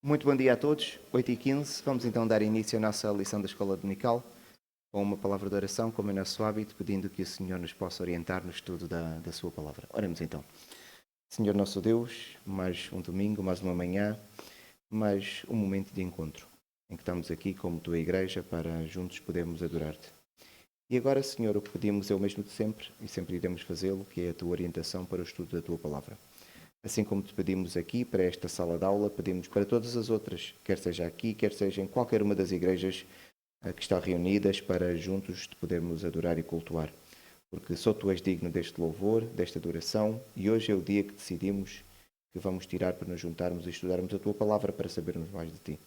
Muito bom dia a todos, 8h15. Vamos então dar início à nossa lição da Escola Dominical com uma palavra de oração, como é nosso hábito, pedindo que o Senhor nos possa orientar no estudo da sua palavra. Oremos então. Senhor nosso Deus, mais um domingo, mais uma manhã, mais um momento de encontro, em que estamos aqui como tua igreja para juntos podermos adorar-te. E agora, Senhor, o que pedimos é o mesmo de sempre, e sempre iremos fazê-lo, que é a tua orientação para o estudo da tua palavra. Assim como te pedimos aqui para esta sala de aula, pedimos para todas as outras, quer seja aqui, quer seja em qualquer uma das igrejas que estão reunidas, para juntos te podermos adorar e cultuar. Porque só tu és digno deste louvor, desta adoração, e hoje é o dia que decidimos que vamos tirar para nos juntarmos e estudarmos a tua palavra para sabermos mais de ti.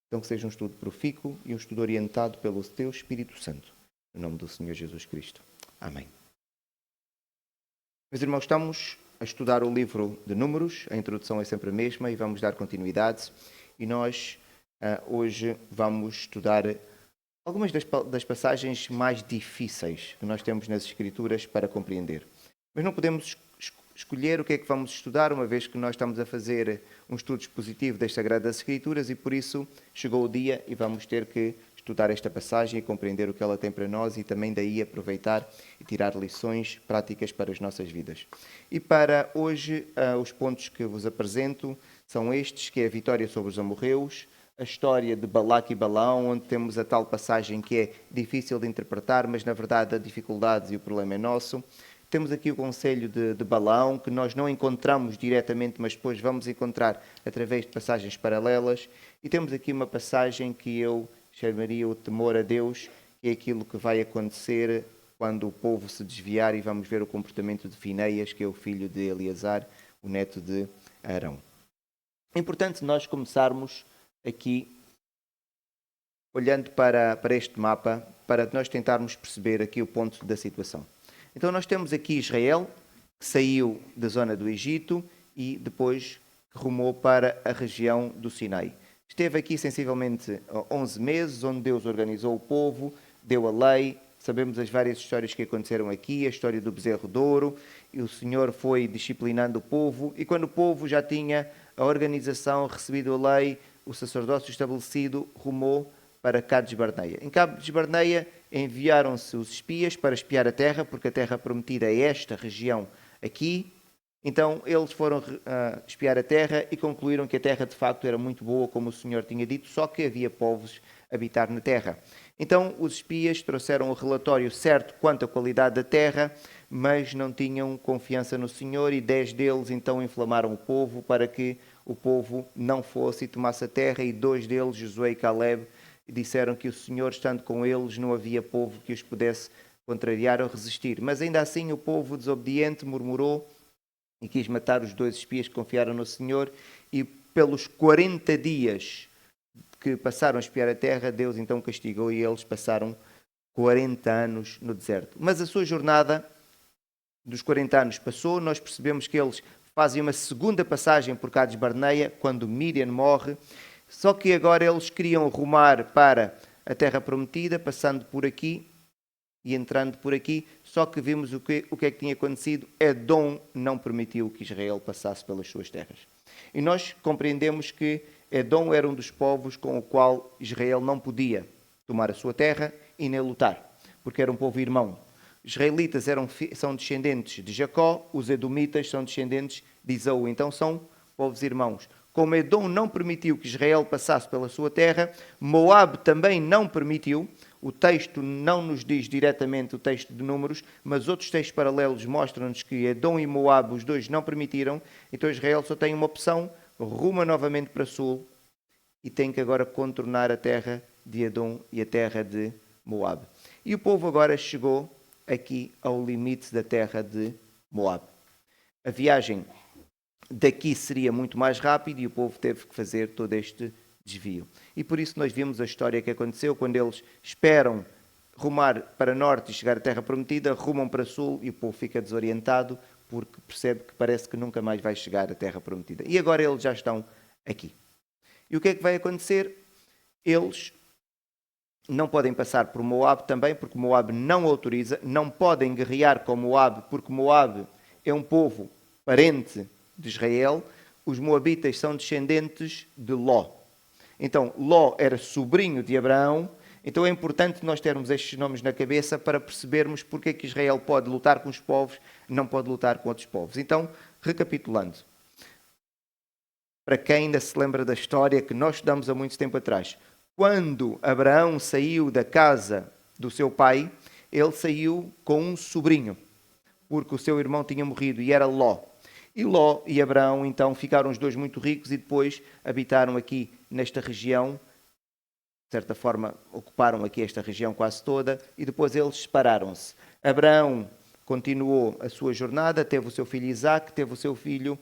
Então que seja um estudo profícuo e um estudo orientado pelo teu Espírito Santo. Em nome do Senhor Jesus Cristo. Amém. Meus irmãos, estamos a estudar o livro de Números, a introdução é sempre a mesma e vamos dar continuidade. E nós hoje vamos estudar algumas das passagens mais difíceis que nós temos nas Escrituras para compreender. Mas não podemos escolher o que é que vamos estudar, uma vez que nós estamos a fazer um estudo expositivo das Sagradas Escrituras e por isso chegou o dia e vamos ter que estudar esta passagem e compreender o que ela tem para nós e também daí aproveitar e tirar lições práticas para as nossas vidas. E para hoje, os pontos que vos apresento são estes, que é a vitória sobre os amorreus, a história de Balaque e Balaão, onde temos a tal passagem que é difícil de interpretar, mas na verdade a dificuldade e o problema é nosso. Temos aqui o conselho de Balaão, que nós não encontramos diretamente, mas depois vamos encontrar através de passagens paralelas. E temos aqui uma passagem que eu chamaria o temor a Deus, que é aquilo que vai acontecer quando o povo se desviar, e vamos ver o comportamento de Fineias, que é o filho de Eleazar, o neto de Arão. É importante nós começarmos aqui, olhando para este mapa, para nós tentarmos perceber aqui o ponto da situação. Então nós temos aqui Israel, que saiu da zona do Egito e depois rumou para a região do Sinai. Esteve aqui sensivelmente 11 meses, onde Deus organizou o povo, deu a lei. Sabemos as várias histórias que aconteceram aqui, a história do bezerro de ouro, e o Senhor foi disciplinando o povo, e quando o povo já tinha a organização, recebido a lei, o sacerdócio estabelecido, rumou para Cades Barneia. Em Cades Barneia enviaram-se os espias para espiar a terra, porque a terra prometida é esta região aqui. Então eles foram espiar a terra e concluíram que a terra de facto era muito boa, como o Senhor tinha dito, só que havia povos a habitar na terra. Então os espias trouxeram o relatório certo quanto à qualidade da terra, mas não tinham confiança no Senhor, e 10 deles então inflamaram o povo para que o povo não fosse e tomasse a terra, e 2 deles, Josué e Caleb, disseram que o Senhor, estando com eles, não havia povo que os pudesse contrariar ou resistir. Mas ainda assim o povo desobediente murmurou e quis matar os 2 espias que confiaram no Senhor, e pelos 40 dias que passaram a espiar a terra, Deus então castigou e eles passaram 40 anos no deserto. Mas a sua jornada dos 40 anos passou, nós percebemos que eles fazem uma segunda passagem por Cades Barneia, quando Miriam morre, só que agora eles queriam rumar para a terra prometida, passando por aqui e entrando por aqui, só que vimos o que é que tinha acontecido. Edom não permitiu que Israel passasse pelas suas terras. E nós compreendemos que Edom era um dos povos com o qual Israel não podia tomar a sua terra e nem lutar, porque era um povo irmão. Os israelitas são descendentes de Jacó, os edomitas são descendentes de Esaú, então são povos irmãos. Como Edom não permitiu que Israel passasse pela sua terra, Moabe também não permitiu. O texto não nos diz diretamente o texto de Números, mas outros textos paralelos mostram-nos que Edom e Moabe, os dois, não permitiram. Então Israel só tem uma opção: ruma novamente para sul e tem que agora contornar a terra de Edom e a terra de Moabe. E o povo agora chegou aqui ao limite da terra de Moabe. A viagem daqui seria muito mais rápida e o povo teve que fazer todo este desvio. E por isso nós vimos a história que aconteceu quando eles esperam rumar para norte e chegar à terra prometida, rumam para sul e o povo fica desorientado porque percebe que parece que nunca mais vai chegar à terra prometida. E agora eles já estão aqui. E o que é que vai acontecer? Eles não podem passar por Moabe também, porque Moabe não autoriza, não podem guerrear com Moabe, porque Moabe é um povo parente de Israel. Os moabitas são descendentes de Ló. Então, Ló era sobrinho de Abraão. Então é importante nós termos estes nomes na cabeça para percebermos porque é que Israel pode lutar com os povos, não pode lutar com outros povos. Então, recapitulando, para quem ainda se lembra da história que nós estudamos há muito tempo atrás, quando Abraão saiu da casa do seu pai, ele saiu com um sobrinho, porque o seu irmão tinha morrido e era Ló. E Ló e Abraão então ficaram os dois muito ricos e depois habitaram aqui nesta região. De certa forma, ocuparam aqui esta região quase toda e depois eles separaram-se. Abraão continuou a sua jornada, teve o seu filho Isaac, teve o seu filho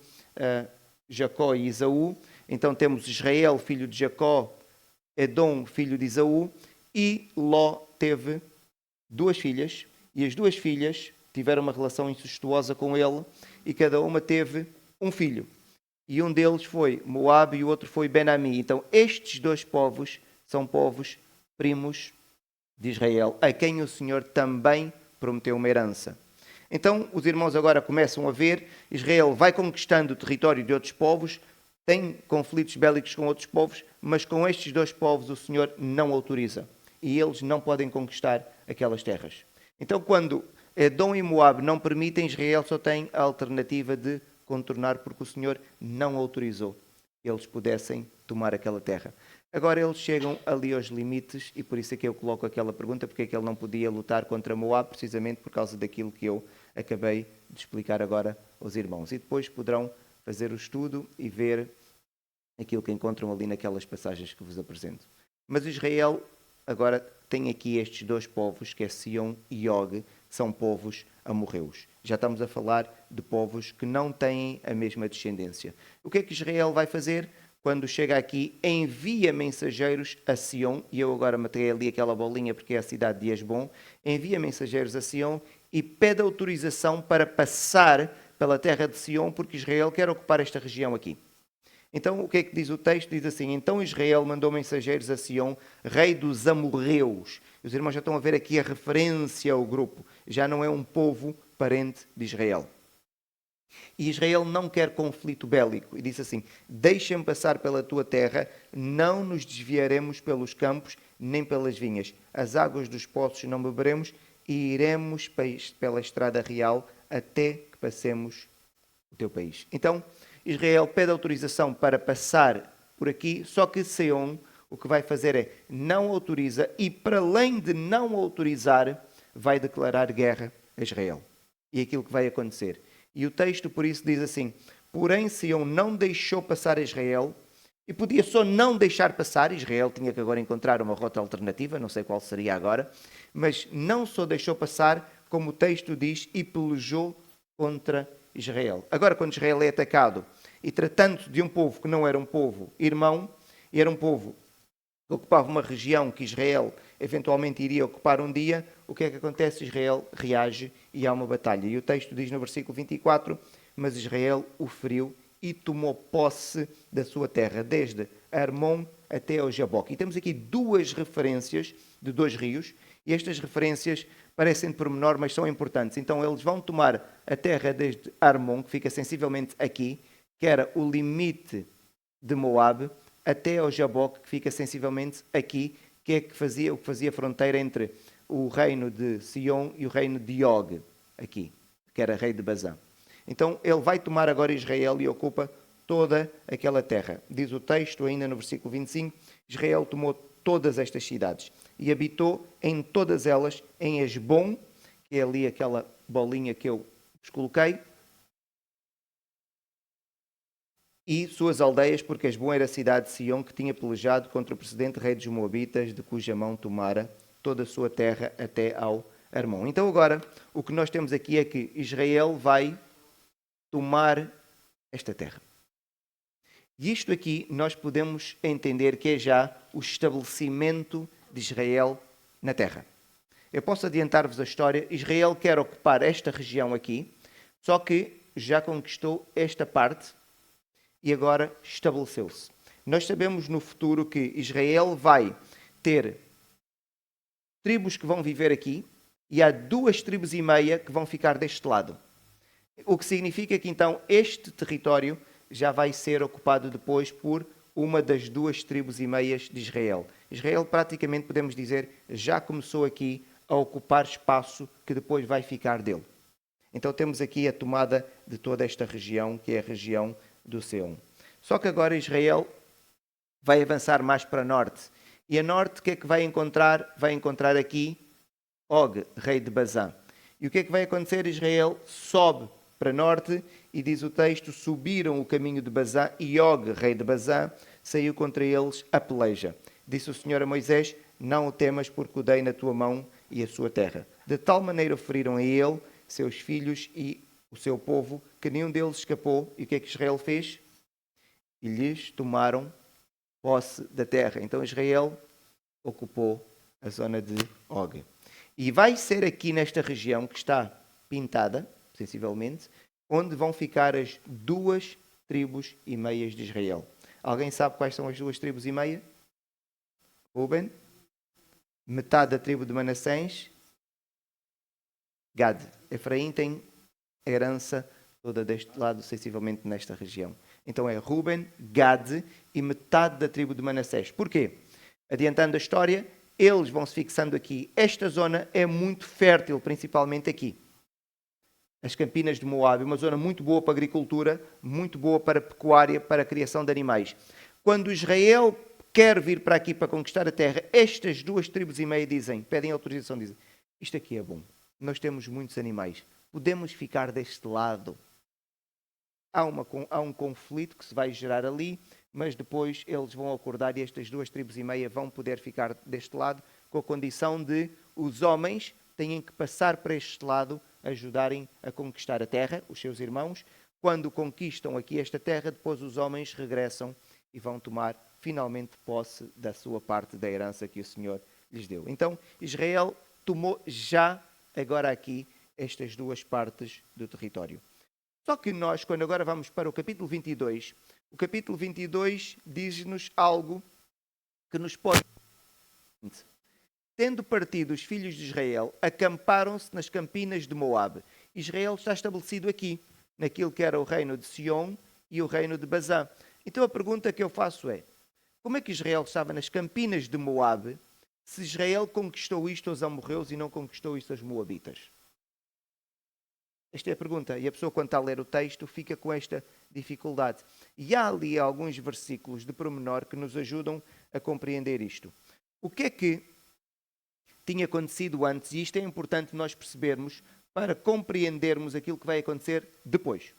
Jacó e Esaú. Então temos Israel, filho de Jacó, Edom, filho de Esaú, e Ló teve duas filhas, e as duas filhas tiveram uma relação incestuosa com ele, e cada uma teve um filho. E um deles foi Moabe e o outro foi Ben-Ami. Então estes dois povos são povos primos de Israel, a quem o Senhor também prometeu uma herança. Então, os irmãos agora começam a ver, Israel vai conquistando o território de outros povos, tem conflitos bélicos com outros povos, mas com estes dois povos o Senhor não autoriza. E eles não podem conquistar aquelas terras. Então, quando Edom e Moabe não permitem, Israel só tem a alternativa de contornar, porque o Senhor não autorizou que eles pudessem tomar aquela terra. Agora eles chegam ali aos limites e por isso é que eu coloco aquela pergunta, porque é que ele não podia lutar contra Moab, precisamente por causa daquilo que eu acabei de explicar agora aos irmãos. E depois poderão fazer o estudo e ver aquilo que encontram ali naquelas passagens que vos apresento. Mas Israel agora tem aqui estes dois povos, que é Sion e Og, que são povos amorreus. Já estamos a falar de povos que não têm a mesma descendência. O que é que Israel vai fazer? Quando chega aqui, envia mensageiros a Sion, e eu agora matei ali aquela bolinha porque é a cidade de Hesbom, envia mensageiros a Sion e pede autorização para passar pela terra de Sion, porque Israel quer ocupar esta região aqui. Então, o que é que diz o texto? Diz assim: então Israel mandou mensageiros a Sion, rei dos amorreus. Os irmãos já estão a ver aqui a referência ao grupo. Já não é um povo parente de Israel. E Israel não quer conflito bélico. E disse assim: deixa-me passar pela tua terra, não nos desviaremos pelos campos, nem pelas vinhas. As águas dos poços não beberemos e iremos pela estrada real até que passemos o teu país. Então, Israel pede autorização para passar por aqui, só que Sion o que vai fazer é não autoriza e, para além de não autorizar, vai declarar guerra a Israel. E aquilo que vai acontecer. E o texto, por isso, diz assim: porém, Sião não deixou passar Israel, e podia só não deixar passar. Israel tinha que agora encontrar uma rota alternativa, não sei qual seria agora, mas não só deixou passar, como o texto diz, e pelejou contra Israel. Agora, quando Israel é atacado, e tratando de um povo que não era um povo irmão, era um povo que ocupava uma região que Israel eventualmente iria ocupar um dia, o que é que acontece? Israel reage e há uma batalha. E o texto diz no versículo 24, mas Israel o feriu e tomou posse da sua terra, desde Armon até ao Jaboque. E temos aqui duas referências de dois rios, e estas referências parecem de pormenor, mas são importantes. Então eles vão tomar a terra desde Armon, que fica sensivelmente aqui, que era o limite de Moabe, até ao Jaboque, que fica sensivelmente aqui, que é o que fazia fronteira entre o reino de Sion e o reino de Og, aqui, que era rei de Bazã. Então ele vai tomar agora Israel e ocupa toda aquela terra. Diz o texto ainda no versículo 25, Israel tomou todas estas cidades e habitou em todas elas, em Hesbom, que é ali aquela bolinha que eu vos coloquei, e suas aldeias, porque Hesbom era a cidade de Sion que tinha pelejado contra o precedente rei dos Moabitas, de cuja mão tomara toda a sua terra até ao Armon. Então agora, o que nós temos aqui é que Israel vai tomar esta terra. E isto aqui nós podemos entender que é já o estabelecimento de Israel na terra. Eu posso adiantar-vos a história. Israel quer ocupar esta região aqui, só que já conquistou esta parte e agora estabeleceu-se. Nós sabemos no futuro que Israel vai ter tribos que vão viver aqui e há 2,5 tribos que vão ficar deste lado. O que significa que então este território já vai ser ocupado depois por uma das 2,5 tribos de Israel. Israel, praticamente, podemos dizer, já começou aqui a ocupar espaço que depois vai ficar dele. Então temos aqui a tomada de toda esta região, que é a região do Seom. Só que agora Israel vai avançar mais para norte. E a norte, o que é que vai encontrar? Vai encontrar aqui Og, rei de Bazã. E o que é que vai acontecer? Israel sobe para norte e diz o texto, subiram o caminho de Bazã e Og, rei de Bazã, saiu contra eles a peleja. Disse o Senhor a Moisés, não o temas porque o dei na tua mão e a sua terra. De tal maneira o feriram a ele, seus filhos e o seu povo, que nenhum deles escapou. E o que é que Israel fez? E lhes tomaram posse da terra. Então Israel ocupou a zona de Og. E vai ser aqui nesta região que está pintada, sensivelmente, onde vão ficar as 2,5 tribos de Israel. Alguém sabe quais são as 2,5 tribos? Ruben, metade da tribo de Manassés, Gad. Efraim tem a herança toda deste lado, sensivelmente nesta região. Então é Ruben, Gad e metade da tribo de Manassés. Porquê? Adiantando a história, eles vão se fixando aqui. Esta zona é muito fértil, principalmente aqui. As Campinas de Moabe, uma zona muito boa para a agricultura, muito boa para a pecuária, para a criação de animais. Quando Israel quer vir para aqui para conquistar a terra, estas 2,5 tribos dizem, pedem autorização, dizem, isto aqui é bom, nós temos muitos animais, podemos ficar deste lado. Há um conflito que se vai gerar ali, mas depois eles vão acordar e estas 2,5 tribos vão poder ficar deste lado, com a condição de os homens têm que passar para este lado, ajudarem a conquistar a terra, os seus irmãos. Quando conquistam aqui esta terra, depois os homens regressam e vão tomar finalmente posse da sua parte da herança que o Senhor lhes deu. Então, Israel tomou já, agora aqui, estas 2 partes do território. Só que nós, quando agora vamos para o capítulo 22, o capítulo 22 diz-nos algo que nos pode... Tendo partido os filhos de Israel, acamparam-se nas campinas de Moabe. Israel está estabelecido aqui, naquilo que era o reino de Sion e o reino de Bazã. Então a pergunta que eu faço é, como é que Israel estava nas campinas de Moabe, se Israel conquistou isto aos amorreus e não conquistou isto aos moabitas? Esta é a pergunta. E a pessoa, quando está a ler o texto, fica com esta dificuldade. E há ali alguns versículos de pormenor que nos ajudam a compreender isto. O que é que tinha acontecido antes? E isto é importante nós percebermos para compreendermos aquilo que vai acontecer depois.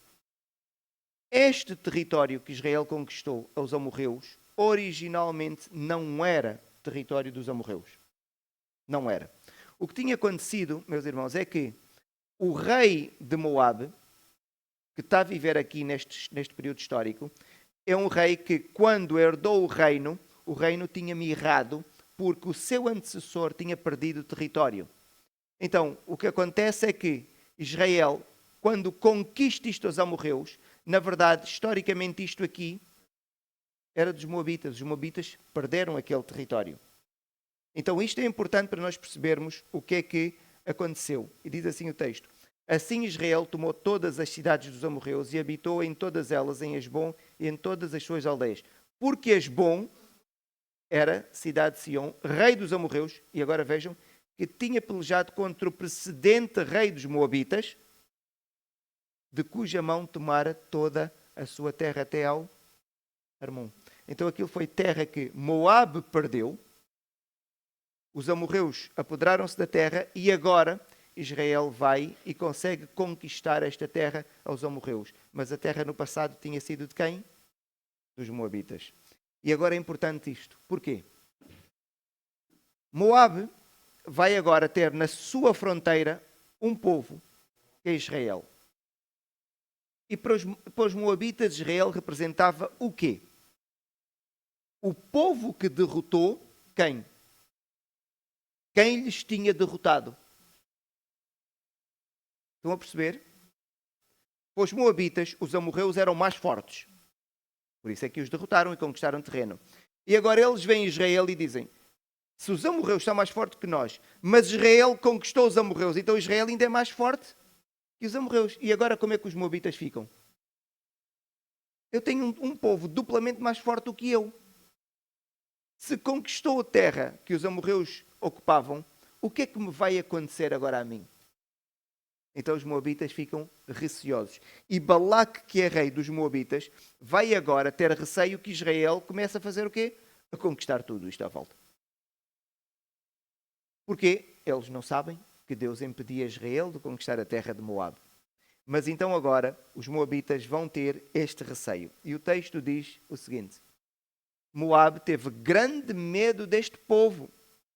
Este território que Israel conquistou aos amorreus, originalmente não era território dos amorreus. Não era. O que tinha acontecido, meus irmãos, é que o rei de Moabe, que está a viver aqui neste período histórico, é um rei que, quando herdou o reino tinha mirrado porque o seu antecessor tinha perdido território. Então, o que acontece é que Israel, quando conquista isto aos amorreus, na verdade, historicamente isto aqui era dos moabitas. Os moabitas perderam aquele território. Então, isto é importante para nós percebermos o que é que aconteceu. E diz assim o texto: assim Israel tomou todas as cidades dos amorreus e habitou em todas elas, em Hesbom e em todas as suas aldeias. Porque Hesbom era cidade de Sion, rei dos amorreus, e agora vejam, que tinha pelejado contra o precedente rei dos moabitas, de cuja mão tomara toda a sua terra até ao Armon. Então aquilo foi terra que Moabe perdeu, os amorreus apoderaram-se da terra e agora Israel vai e consegue conquistar esta terra aos amorreus. Mas a terra no passado tinha sido de quem? Dos moabitas. E agora é importante isto. Porquê? Moabe vai agora ter na sua fronteira um povo, que é Israel. E para os moabitas, Israel representava o quê? O povo que derrotou quem? Quem lhes tinha derrotado? Estão a perceber? Para os moabitas, os amorreus eram mais fortes. Por isso é que os derrotaram e conquistaram terreno. E agora eles vêm a Israel e dizem: se os amorreus são mais fortes que nós, mas Israel conquistou os amorreus, então Israel ainda é mais forte que os amorreus. E agora como é que os moabitas ficam? Eu tenho um povo duplamente mais forte do que eu. Se conquistou a terra que os amorreus ocupavam, o que é que me vai acontecer agora a mim? Então os moabitas ficam receosos. E Balaque, que é rei dos moabitas, vai agora ter receio que Israel comece a fazer o quê? A conquistar tudo isto à volta. Porque eles não sabem que Deus impedia Israel de conquistar a terra de Moab. Mas então agora os moabitas vão ter este receio. E o texto diz o seguinte: Moab teve grande medo deste povo,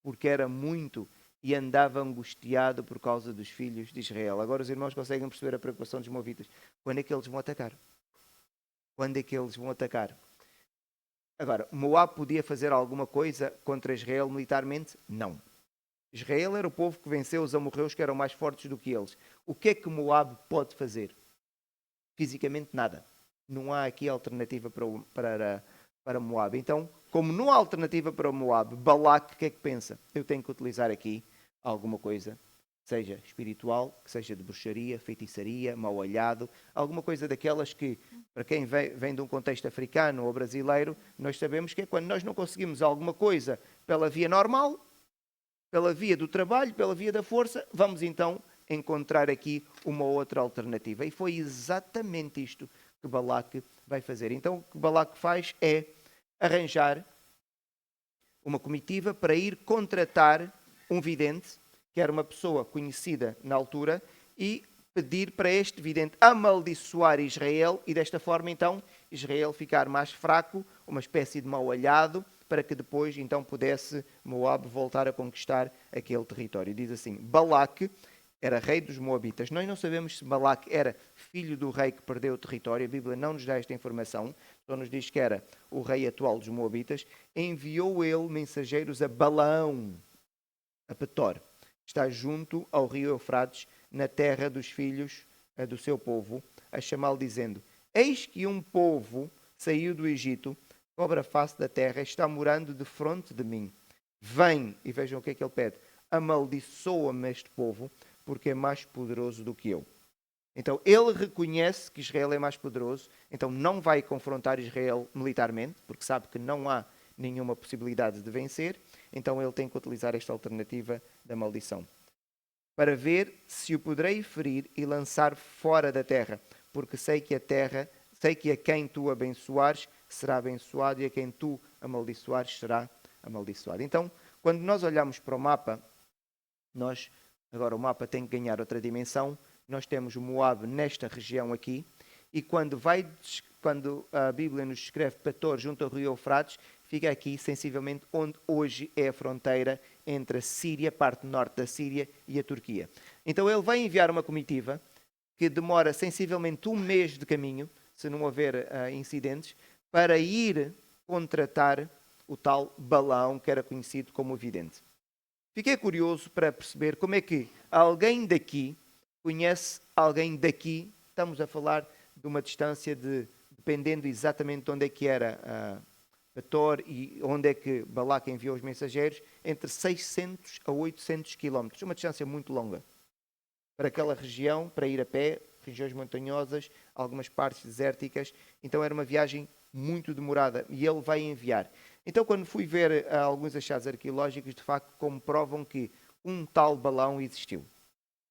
porque era muito e andava angustiado por causa dos filhos de Israel. Agora os irmãos conseguem perceber a preocupação dos moabitas. Quando é que eles vão atacar? Quando é que eles vão atacar? Agora, Moab podia fazer alguma coisa contra Israel militarmente? Não. Israel era o povo que venceu os amorreus que eram mais fortes do que eles. O que é que Moab pode fazer? Fisicamente nada. Não há aqui alternativa para Moab. Então, como não há alternativa para Moab, Balaque, o que é que pensa? Eu tenho que utilizar aqui alguma coisa, seja espiritual, que seja de bruxaria, feitiçaria, mau olhado, alguma coisa daquelas que, para quem vem de um contexto africano ou brasileiro, nós sabemos que é quando nós não conseguimos alguma coisa pela via normal, pela via do trabalho, pela via da força, vamos então encontrar aqui uma outra alternativa. E foi exatamente isto que Balaque vai fazer. Então o que Balaque faz é arranjar uma comitiva para ir contratar um vidente, que era uma pessoa conhecida na altura, e pedir para este vidente amaldiçoar Israel e desta forma então Israel ficar mais fraco, uma espécie de mau olhado, para que depois então pudesse Moab voltar a conquistar aquele território. Diz assim, Balaque era rei dos Moabitas. Nós não sabemos se Balaque era filho do rei que perdeu o território. A Bíblia não nos dá esta informação. Só nos diz que era o rei atual dos Moabitas. Enviou ele mensageiros a Balaão, a Petor. Está junto ao rio Eufrates, na terra dos filhos do seu povo, a chamá-lo dizendo, eis que um povo saiu do Egito, cobre a face da terra, está morando defronte de mim. Vem, e vejam o que é que ele pede, amaldiçoa-me este povo, porque é mais poderoso do que eu. Então ele reconhece que Israel é mais poderoso, então não vai confrontar Israel militarmente, porque sabe que não há nenhuma possibilidade de vencer, então ele tem que utilizar esta alternativa da maldição. Para ver se o poderei ferir e lançar fora da terra, porque sei que a quem tu abençoares será abençoado e a quem tu amaldiçoares será amaldiçoado. Então, quando nós olhamos para o mapa, agora o mapa tem que ganhar outra dimensão, nós temos Moab nesta região aqui, e quando a Bíblia nos escreve Petor junto ao rio Eufrates, fica aqui sensivelmente onde hoje é a fronteira entre a Síria, parte norte da Síria, e a Turquia. Então ele vai enviar uma comitiva que demora sensivelmente um mês de caminho, se não houver incidentes, para ir contratar o tal Balaão, que era conhecido como o vidente. Fiquei curioso para perceber como é que alguém daqui conhece alguém daqui. Estamos a falar de uma distância dependendo exatamente de onde é que era Petor e onde é que Balaque enviou os mensageiros, entre 600 a 800 quilómetros. Uma distância muito longa. Para aquela região, para ir a pé, regiões montanhosas, algumas partes desérticas. Então era uma viagem muito demorada e ele vai enviar. Então quando fui ver alguns achados arqueológicos, de facto comprovam que um tal Balaão existiu.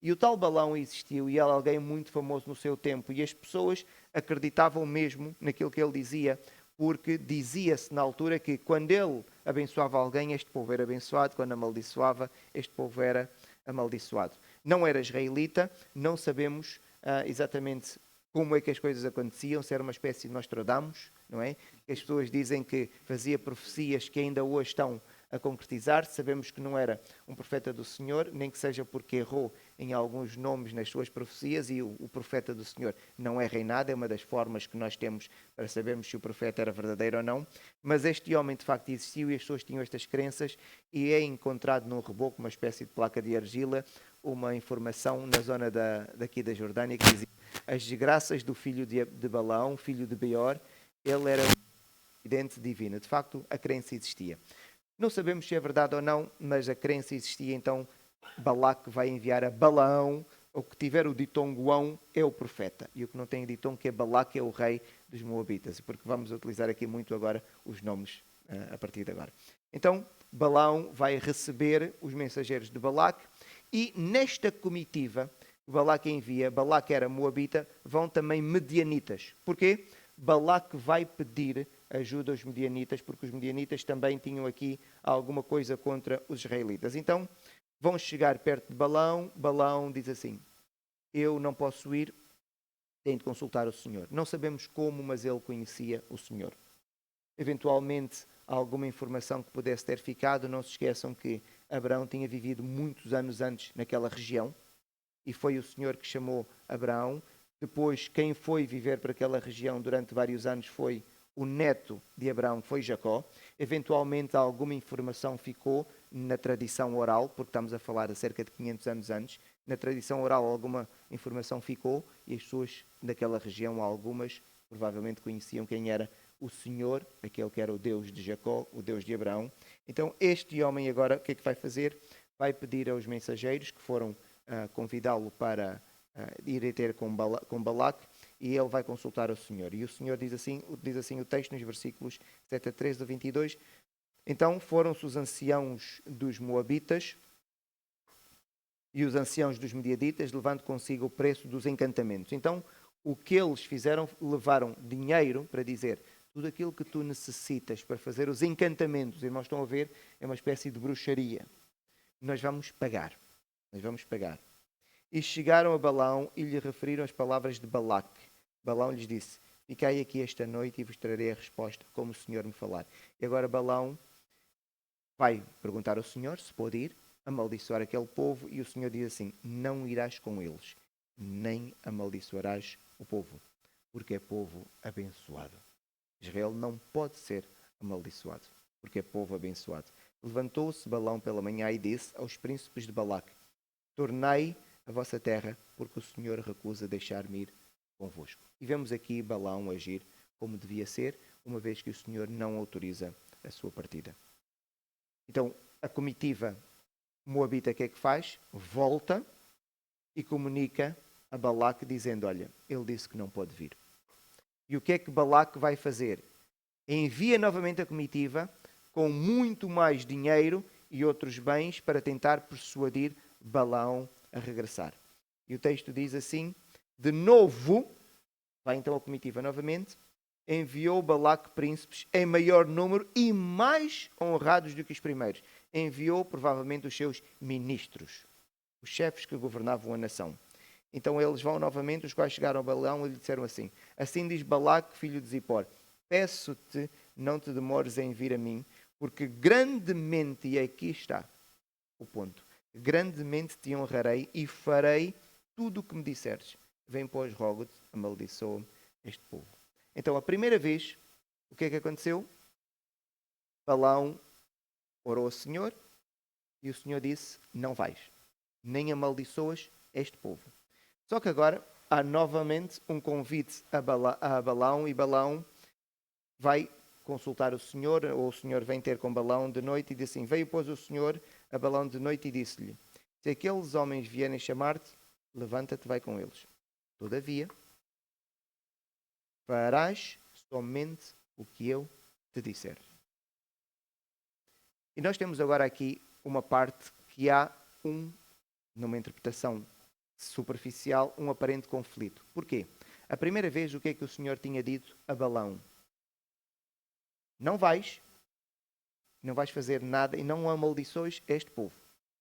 E o tal Balaão existiu e era alguém muito famoso no seu tempo. E as pessoas acreditavam mesmo naquilo que ele dizia, porque dizia-se na altura que quando ele abençoava alguém, este povo era abençoado, quando amaldiçoava, este povo era amaldiçoado. Não era israelita, não sabemos exatamente como é que as coisas aconteciam, se era uma espécie de Nostradamus, não é? As pessoas dizem que fazia profecias que ainda hoje estão a concretizar-se. Sabemos que não era um profeta do Senhor, nem que seja porque errou em alguns nomes nas suas profecias, e o profeta do Senhor não erra em nada, é uma das formas que nós temos para sabermos se o profeta era verdadeiro ou não. Mas este homem de facto existiu e as pessoas tinham estas crenças, e é encontrado num reboco, uma espécie de placa de argila, uma informação na zona daqui da Jordânia que diz as desgraças do filho de Balaão, filho de Beor. Ele era um vidente divino. De facto, a crença existia. Não sabemos se é verdade ou não, mas a crença existia. Então Balaque vai enviar a Balaão o que tiver o ditongo é o profeta, e o que não tem ditongo, que é Balaque, é o rei dos Moabitas, porque vamos utilizar aqui muito agora os nomes a partir de agora. Então, Balaão vai receber os mensageiros de Balaque, e nesta comitiva que Balaque envia, Balaque era Moabita, vão também medianitas. Porquê? Balaque vai pedir ajuda aos medianitas, porque os medianitas também tinham aqui alguma coisa contra os israelitas. Então, vão chegar perto de Balaão. Balaão diz assim: eu não posso ir, tenho de consultar o Senhor. Não sabemos como, mas ele conhecia o Senhor. Eventualmente, alguma informação que pudesse ter ficado. Não se esqueçam que Abraão tinha vivido muitos anos antes naquela região, e foi o Senhor que chamou Abraão. Depois, quem foi viver para aquela região durante vários anos foi o neto de Abraão, que foi Jacó. Eventualmente, alguma informação ficou na tradição oral, porque estamos a falar de cerca de 500 anos antes. Na tradição oral, alguma informação ficou, e as pessoas daquela região, algumas, provavelmente conheciam quem era o Senhor, aquele que era o Deus de Jacó, o Deus de Abraão. Então, este homem agora, o que é que vai fazer? Vai pedir aos mensageiros que foram convidá-lo para ir ter com Balaque, e ele vai consultar o Senhor. E o Senhor diz assim o texto nos versículos 7 a 13 a 22. Então foram-se os anciãos dos Moabitas e os anciãos dos Mediaditas, levando consigo o preço dos encantamentos. Então, o que eles fizeram, levaram dinheiro para dizer: tudo aquilo que tu necessitas para fazer os encantamentos, irmãos, estão a ver, é uma espécie de bruxaria. Nós vamos pagar. E chegaram a Balaão e lhe referiram as palavras de Balaque. Balaão lhes disse: ficai aqui esta noite e vos trarei a resposta, como o Senhor me falar. E agora Balaão vai perguntar ao Senhor se pode ir, amaldiçoar aquele povo, e o Senhor diz assim: não irás com eles, nem amaldiçoarás o povo, porque é povo abençoado. Israel não pode ser amaldiçoado, porque é povo abençoado. Levantou-se Balaão pela manhã e disse aos príncipes de Balaque: tornai a vossa terra, porque o Senhor recusa deixar-me ir convosco. E vemos aqui Balaão agir como devia ser, uma vez que o Senhor não autoriza a sua partida. Então, a comitiva moabita, o que é que faz? Volta e comunica a Balaque, dizendo: olha, ele disse que não pode vir. E o que é que Balaque vai fazer? Envia novamente a comitiva com muito mais dinheiro e outros bens para tentar persuadir Balaão a regressar. E o texto diz assim: de novo, vai então a comitiva novamente, enviou Balaque príncipes em maior número e mais honrados do que os primeiros. Enviou provavelmente os seus ministros, os chefes que governavam a nação. Então eles vão novamente, os quais chegaram a Balaão e lhe disseram assim: assim diz Balaque, filho de Zippor, peço-te, não te demores em vir a mim, porque grandemente, e aqui está o ponto, grandemente te honrarei e farei tudo o que me disseres. Vem, pois, rogo-te, amaldiçoa-me este povo. Então, a primeira vez, o que é que aconteceu? Balaão orou ao Senhor e o Senhor disse: não vais, nem amaldiçoas este povo. Só que agora há novamente um convite a Balaão, e Balaão vai consultar o Senhor, ou o Senhor vem ter com Balaão de noite e diz assim: veio, pois, o Senhor a Balaão de noite e disse-lhe: se aqueles homens vierem chamar-te, levanta-te, vai com eles. Todavia, farás somente o que eu te disser. E nós temos agora aqui uma parte que há numa interpretação superficial, um aparente conflito. Porquê? A primeira vez, o que é que o Senhor tinha dito a Balaão? Não vais fazer nada e não amaldiçoes este povo.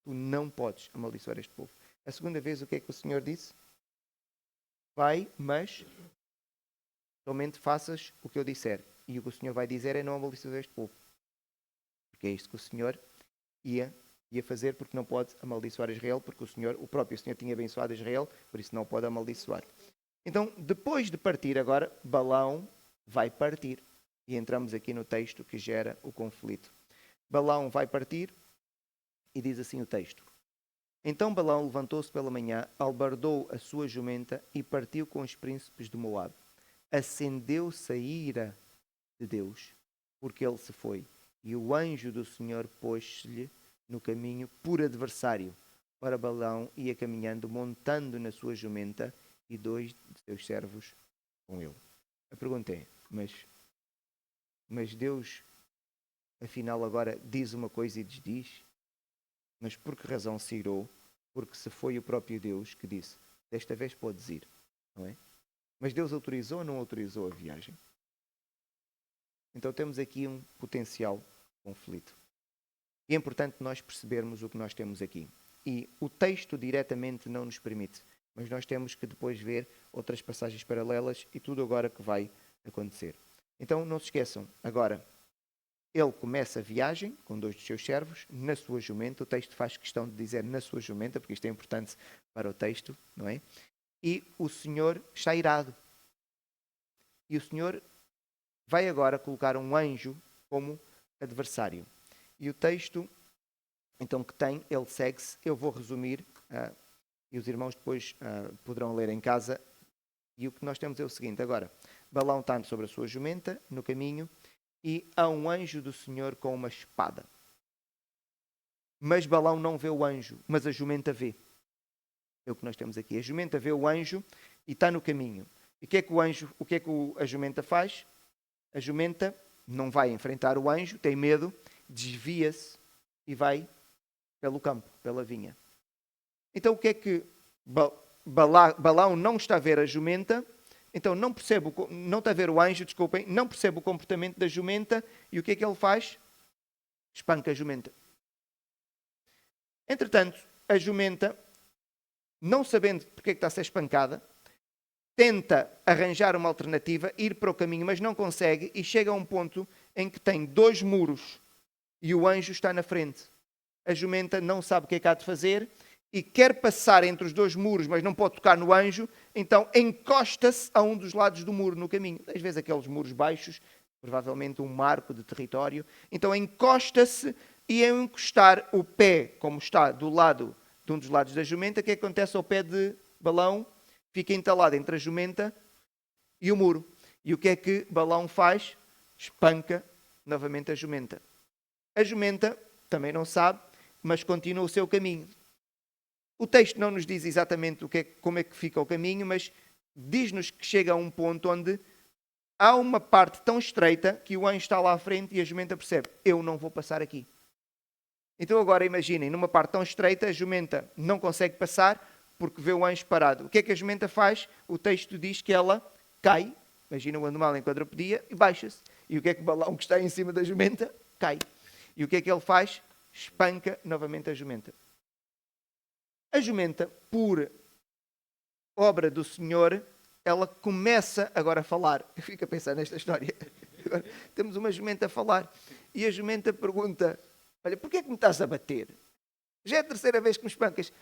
Tu não podes amaldiçoar este povo. A segunda vez, o que é que o Senhor disse? Vai, mas somente faças o que eu disser. E o que o Senhor vai dizer é: não amaldiçoes este povo. Porque é isto que o Senhor ia fazer, porque não pode amaldiçoar Israel, porque o próprio Senhor tinha abençoado Israel, por isso não pode amaldiçoar. Então, depois de partir agora, Balaão vai partir. E entramos aqui no texto que gera o conflito. Balaão vai partir e diz assim o texto: então Balaão levantou-se pela manhã, albardou a sua jumenta e partiu com os príncipes de Moabe. Acendeu-se a ira de Deus, porque ele se foi, e o anjo do Senhor pôs-se-lhe no caminho por adversário. Ora, Balaão ia caminhando, montando na sua jumenta, e 2 de seus servos com ele. A pergunta é, mas Deus, afinal, agora diz uma coisa e desdiz? Mas por que razão se irou? Porque se foi o próprio Deus que disse, desta vez podes ir, não é? Mas Deus autorizou ou não autorizou a viagem? Então temos aqui um potencial conflito. E é importante nós percebermos o que nós temos aqui. E o texto diretamente não nos permite, mas nós temos que depois ver outras passagens paralelas e tudo agora que vai acontecer. Então não se esqueçam, agora ele começa a viagem com 2 dos seus servos, na sua jumenta. O texto faz questão de dizer na sua jumenta, porque isto é importante para o texto, não é? E o Senhor está irado. E o Senhor vai agora colocar um anjo como adversário. E o texto, então, que tem, ele segue-se. Eu vou resumir, e os irmãos depois poderão ler em casa. E o que nós temos é o seguinte, agora, Balaão está sobre a sua jumenta, no caminho, e há um anjo do Senhor com uma espada. Mas Balaão não vê o anjo, mas a jumenta vê. É o que nós temos aqui. A jumenta vê o anjo e está no caminho. E o que é que a jumenta faz? A jumenta não vai enfrentar o anjo, tem medo, desvia-se e vai pelo campo, pela vinha. Então o que é que Balaão não está a ver a jumenta, então não está a ver o anjo, desculpem, não percebe o comportamento da jumenta, e o que é que ele faz? Espanca a jumenta. Entretanto, a jumenta, não sabendo porque é que está a ser espancada, tenta arranjar uma alternativa, ir para o caminho, mas não consegue, e chega a um ponto em que tem 2 muros e o anjo está na frente. A jumenta não sabe o que é que há de fazer e quer passar entre os 2 muros, mas não pode tocar no anjo, então encosta-se a um dos lados do muro no caminho. Às vezes aqueles muros baixos, provavelmente um marco de território. Então encosta-se e ao encostar o pé, como está do lado de um dos lados da jumenta, o que acontece ao pé de Balaão? Fica entalado entre a jumenta e o muro. E o que é que Balaão faz? Espanca novamente a jumenta. A jumenta também não sabe, mas continua o seu caminho. O texto não nos diz exatamente como é que fica o caminho, mas diz-nos que chega a um ponto onde há uma parte tão estreita que o anjo está lá à frente e a jumenta percebe, eu não vou passar aqui. Então agora imaginem, numa parte tão estreita, a jumenta não consegue passar porque vê o anjo parado. O que é que a jumenta faz? O texto diz que ela cai, imagina o animal em quadrupedia, e baixa-se. E o que é que o Balaão que está em cima da jumenta? Cai. E o que é que ele faz? Espanca novamente a jumenta. A jumenta, por obra do Senhor, ela começa agora a falar. Eu fico a pensar nesta história. Agora, temos uma jumenta a falar. E a jumenta pergunta, olha, porquê é que me estás a bater? Já é a 3ª vez que me espancas.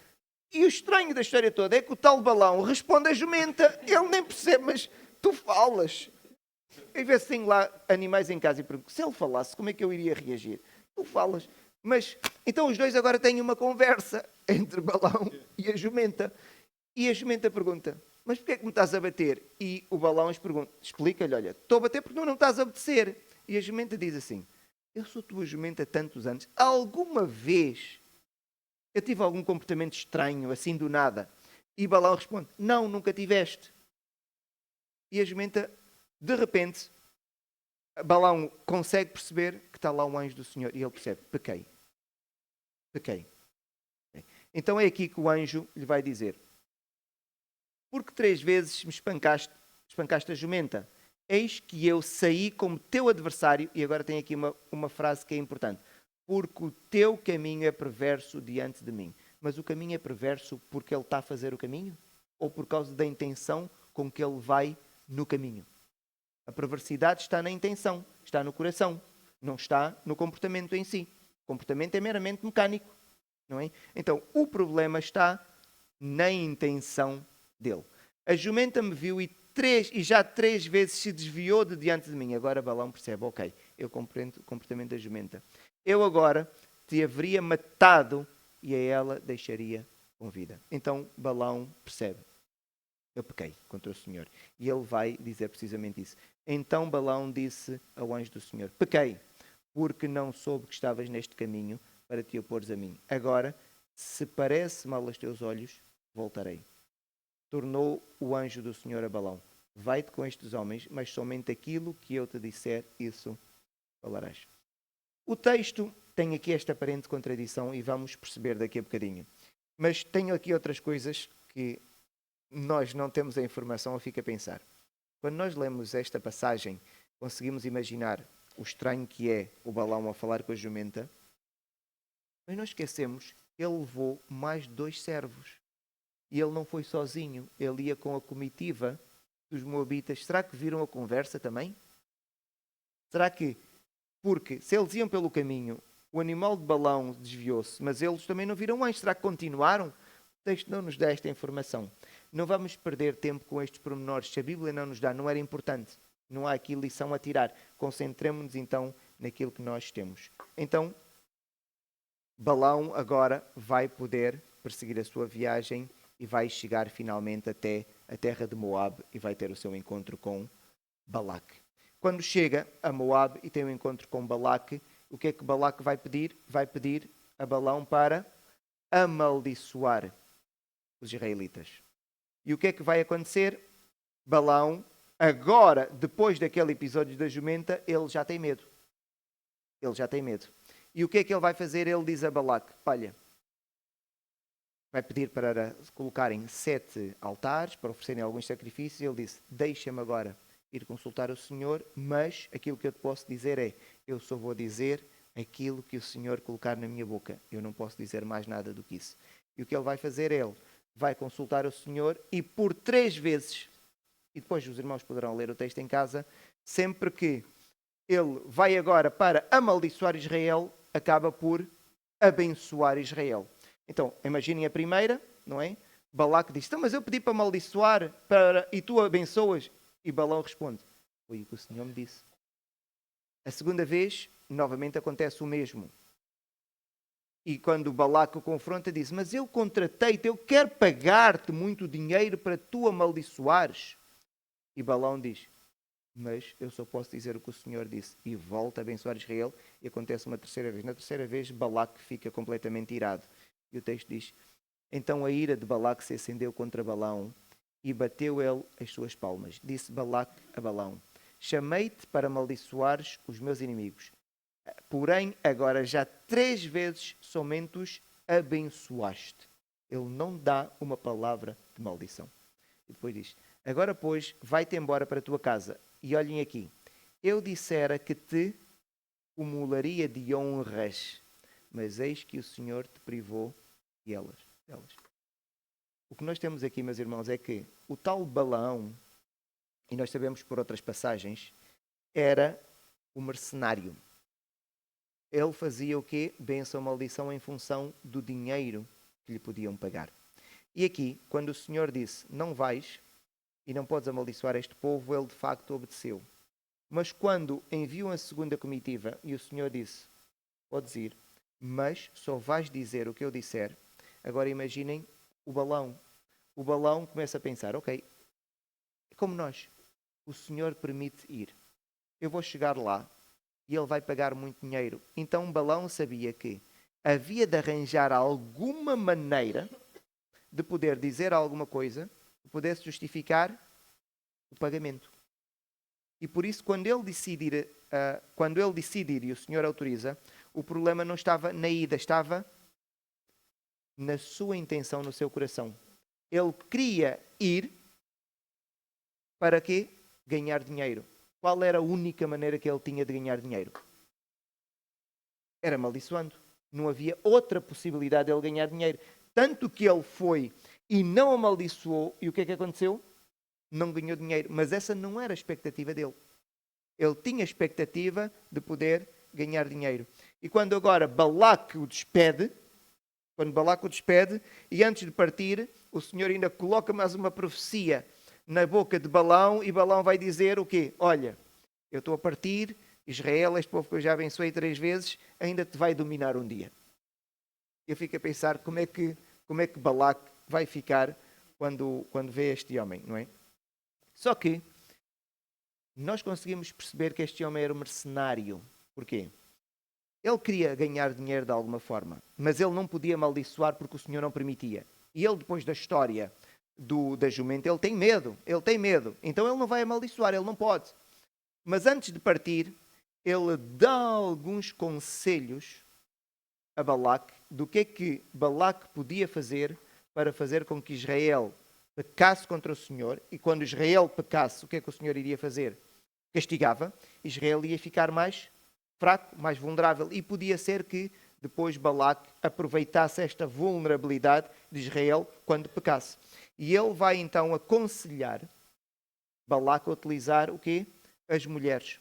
E o estranho da história toda é que o tal Balaão responde à jumenta. Ele nem percebe, mas tu falas. Às vezes tenho lá animais em casa e pergunto, se ele falasse, como é que eu iria reagir? Tu falas. Mas, então os dois agora têm uma conversa entre Balaão e a jumenta. E a jumenta pergunta, mas porquê é que me estás a bater? E o Balaão explica-lhe, olha, estou a bater porque tu não estás a obedecer. E a jumenta diz assim, eu sou tua jumenta há tantos anos, alguma vez eu tive algum comportamento estranho, assim do nada? E Balaão responde, não, nunca tiveste. E a jumenta, de repente, Balaão consegue perceber que está lá um anjo do Senhor. E ele percebe, pequei. Então é aqui que o anjo lhe vai dizer, porque 3 vezes me espancaste a jumenta? Eis que eu saí como teu adversário, e agora tem aqui uma frase que é importante, porque o teu caminho é perverso diante de mim. Mas o caminho é perverso porque ele está a fazer o caminho? Ou por causa da intenção com que ele vai no caminho? A perversidade está na intenção, está no coração, não está no comportamento em si. O comportamento é meramente mecânico, não é? Então, o problema está na intenção dele. A jumenta me viu e já 3 vezes se desviou de diante de mim. Agora Balaão percebe, ok, eu compreendo o comportamento da jumenta. Eu agora te haveria matado e a ela deixaria com vida. Então Balaão percebe, eu pequei contra o Senhor. E ele vai dizer precisamente isso. Então Balaão disse ao anjo do Senhor, pequei, porque não soube que estavas neste caminho para te opores a mim. Agora Se parece mal aos teus olhos, voltarei. Tornou o anjo do Senhor a Balaão: vai-te com estes homens, mas somente aquilo que eu te disser, isso falarás. O texto tem aqui esta aparente contradição e vamos perceber daqui a bocadinho. Mas tenho aqui outras coisas que nós não temos a informação ou fica a pensar. Quando nós lemos esta passagem, conseguimos imaginar o estranho que é o Balaão a falar com a jumenta, mas não esquecemos que ele levou mais 2 servos. E ele não foi sozinho, ele ia com a comitiva dos moabitas. Será que viram a conversa também? Será que, porque se eles iam pelo caminho, o animal de Balaão desviou-se, mas eles também não viram anjo? Será que continuaram? O texto não nos dá esta informação. Não vamos perder tempo com estes pormenores. Se a Bíblia não nos dá, não era importante. Não há aqui lição a tirar. Concentremos-nos então naquilo que nós temos. Então, Balaão agora vai poder perseguir a sua viagem e vai chegar finalmente até a terra de Moab e vai ter o seu encontro com Balaque. Quando chega a Moab e tem o encontro com Balaque, o que é que Balaque vai pedir? Vai pedir a Balaão para amaldiçoar os israelitas. E o que é que vai acontecer? Balaão, agora, depois daquele episódio da jumenta, ele já tem medo. Ele já tem medo. E o que é que ele vai fazer? Ele diz a Balaque: olha, vai pedir para colocarem 7 altares, para oferecerem alguns sacrifícios. Ele disse: deixa-me agora ir consultar o Senhor, mas aquilo que eu te posso dizer é, eu só vou dizer aquilo que o Senhor colocar na minha boca. Eu não posso dizer mais nada do que isso. E o que ele vai fazer é, ele vai consultar o Senhor e por 3 vezes, e depois os irmãos poderão ler o texto em casa, sempre que ele vai agora para amaldiçoar Israel, acaba por abençoar Israel. Então, imaginem a primeira, não é? Balaque diz: então, mas eu pedi para amaldiçoar e tu abençoas. E Balaão responde: foi o que o Senhor me disse. A segunda vez, novamente acontece o mesmo. E quando Balaque o confronta, diz: mas eu contratei-te, eu quero pagar-te muito dinheiro para tu amaldiçoares. E Balaão diz: mas eu só posso dizer o que o Senhor disse. E volta a abençoar Israel. E acontece uma terceira vez. Na terceira vez, Balaque fica completamente irado. E o texto diz: então a ira de Balaque se acendeu contra Balaão e bateu ele as suas palmas. Disse Balaque a Balaão: chamei-te para amaldiçoares os meus inimigos. Porém, agora já 3 vezes somente os abençoaste. Ele não dá uma palavra de maldição. E depois diz: agora, pois, vai-te embora para a tua casa. E olhem aqui: eu dissera que te cumularia de honras, mas eis que o Senhor te privou delas. O que nós temos aqui, meus irmãos, é que o tal Balaão, e nós sabemos por outras passagens, era o mercenário. Ele fazia o quê? Bênção ou maldição em função do dinheiro que lhe podiam pagar. E aqui, quando o Senhor disse: não vais e não podes amaldiçoar este povo, ele de facto obedeceu. Mas quando enviam a segunda comitiva e o Senhor disse: podes ir, mas só vais dizer o que eu disser. Agora imaginem o Balaão. O Balaão começa a pensar: ok, é como nós. O Senhor permite ir. Eu vou chegar lá e ele vai pagar muito dinheiro. Então Balaão sabia que havia de arranjar alguma maneira de poder dizer alguma coisa que pudesse justificar o pagamento. E por isso, quando ele decidir e o Senhor autoriza, o problema não estava na ida, estava na sua intenção, no seu coração. Ele queria ir para quê? Ganhar dinheiro. Qual era a única maneira que ele tinha de ganhar dinheiro? Era amaldiçoando. Não havia outra possibilidade de ele ganhar dinheiro. Tanto que ele foi e não amaldiçoou. E o que é que aconteceu? Não ganhou dinheiro. Mas essa não era a expectativa dele. Ele tinha a expectativa de poder ganhar dinheiro. E quando agora Balaque o despede, e antes de partir, o Senhor ainda coloca mais uma profecia na boca de Balaão, e Balaão vai dizer o quê? Olha, eu estou a partir, Israel, este povo que eu já abençoei 3 vezes, ainda te vai dominar um dia. Eu fico a pensar como é que Balaque vai ficar quando vê este homem, não é? Só que nós conseguimos perceber que este homem era um mercenário. Porquê? Ele queria ganhar dinheiro de alguma forma, mas ele não podia amaldiçoar porque o Senhor não permitia. E ele, depois da história da jumenta, ele tem medo. Então ele não vai amaldiçoar, ele não pode. Mas antes de partir, ele dá alguns conselhos a Balaque do que é que Balaque podia fazer para fazer com que Israel pecasse contra o Senhor. E quando Israel pecasse, o que é que o Senhor iria fazer? Castigava. Israel ia ficar mais fraco, mais vulnerável. E podia ser que depois Balaque aproveitasse esta vulnerabilidade de Israel quando pecasse. E ele vai então aconselhar Balaque a utilizar o quê? As mulheres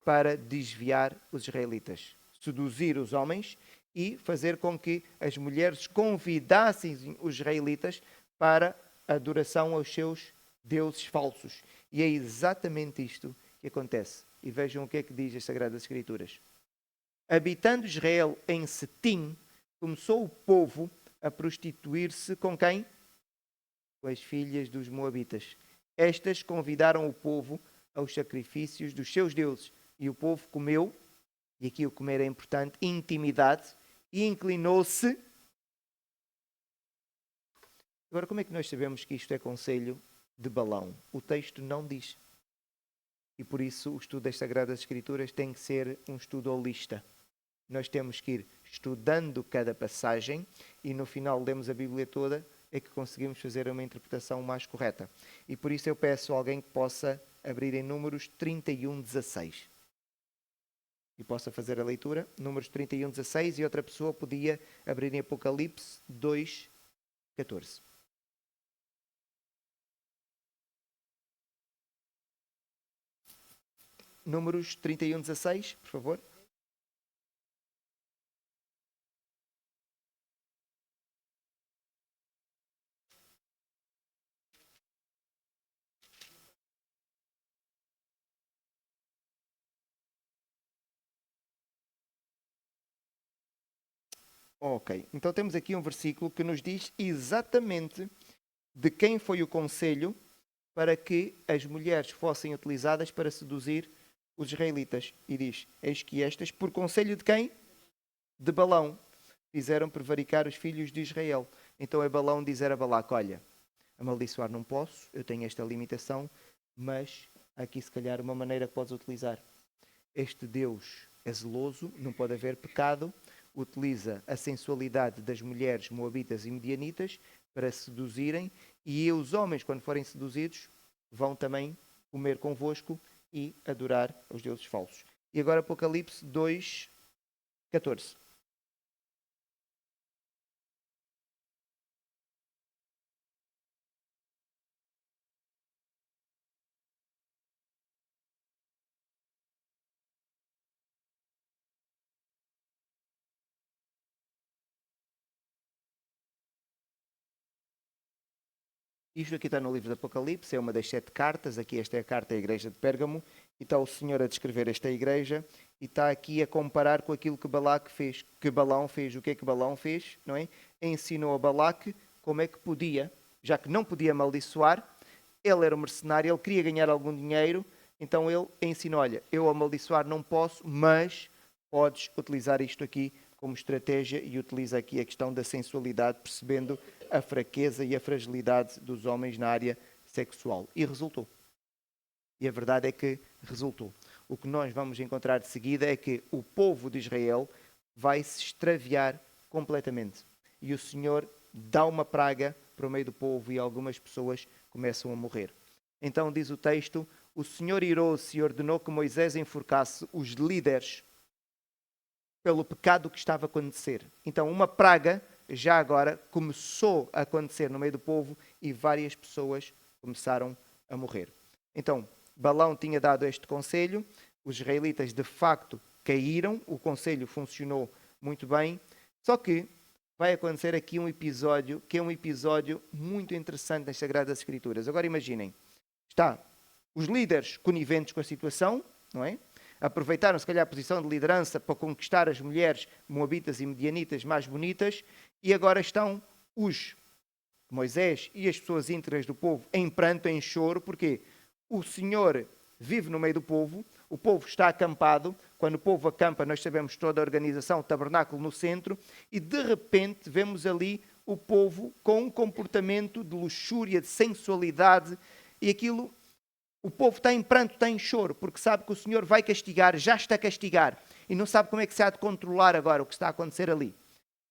para desviar os israelitas. Seduzir os homens e fazer com que as mulheres convidassem os israelitas para a adoração aos seus deuses falsos. E é exatamente isto que acontece. E vejam o que é que diz as Sagradas Escrituras. Habitando Israel em Setim, começou o povo a prostituir-se com quem? Com as filhas dos moabitas. Estas convidaram o povo aos sacrifícios dos seus deuses. E o povo comeu, e aqui o comer é importante, intimidade, e inclinou-se. Agora, como é que nós sabemos que isto é conselho de Balão? O texto não diz. E por isso o estudo das Sagradas Escrituras tem que ser um estudo holista. Nós temos que ir estudando cada passagem e no final lemos a Bíblia toda, é que conseguimos fazer uma interpretação mais correta. E por isso eu peço a alguém que possa abrir em Números 31:16. E possa fazer a leitura, Números 31:16, e outra pessoa podia abrir em Apocalipse 2:14. Números 31:16, por favor. Ok, então temos aqui um versículo que nos diz exatamente de quem foi o conselho para que as mulheres fossem utilizadas para seduzir os israelitas. E diz, eis que estas, por conselho de quem? De Balão, fizeram prevaricar os filhos de Israel. Então é Balão dizer a Balaque, olha, amaldiçoar não posso, eu tenho esta limitação, mas há aqui se calhar uma maneira que podes utilizar. Este Deus é zeloso, não pode haver pecado, utiliza a sensualidade das mulheres moabitas e medianitas para seduzirem, e os homens, quando forem seduzidos, vão também comer convosco e adorar os deuses falsos. E agora Apocalipse 2:14. Isto aqui está no livro do Apocalipse, é uma das 7 cartas. Aqui esta é a carta à igreja de Pérgamo. E está o Senhor a descrever esta igreja e está aqui a comparar com aquilo que Balaque fez, que Balão fez. O que é que Balão fez? Não é? Ensinou a Balaque como é que podia, já que não podia amaldiçoar, ele era um mercenário, ele queria ganhar algum dinheiro, então ele ensinou, olha, eu amaldiçoar não posso, mas podes utilizar isto aqui como estratégia, e utiliza aqui a questão da sensualidade, percebendo a fraqueza e a fragilidade dos homens na área sexual. E resultou. E a verdade é que resultou. O que nós vamos encontrar de seguida é que o povo de Israel vai se extraviar completamente. E o Senhor dá uma praga para o meio do povo e algumas pessoas começam a morrer. Então diz o texto, o Senhor irou-se e ordenou que Moisés enforcasse os líderes pelo pecado que estava a acontecer. Então uma praga já agora começou a acontecer no meio do povo e várias pessoas começaram a morrer. Então, Balão tinha dado este conselho, os israelitas de facto caíram, o conselho funcionou muito bem, só que vai acontecer aqui um episódio que é um episódio muito interessante nas Sagradas Escrituras. Agora imaginem, está os líderes coniventes com a situação, não é? Aproveitaram se calhar a posição de liderança para conquistar as mulheres moabitas e medianitas mais bonitas, e agora estão os Moisés e as pessoas íntegras do povo em pranto, em choro, porque o Senhor vive no meio do povo, o povo está acampado. Quando o povo acampa, nós sabemos toda a organização, o tabernáculo no centro, e de repente vemos ali o povo com um comportamento de luxúria, de sensualidade, e aquilo, o povo está em pranto, está em choro, porque sabe que o Senhor vai castigar, já está a castigar, e não sabe como é que se há de controlar agora o que está a acontecer ali.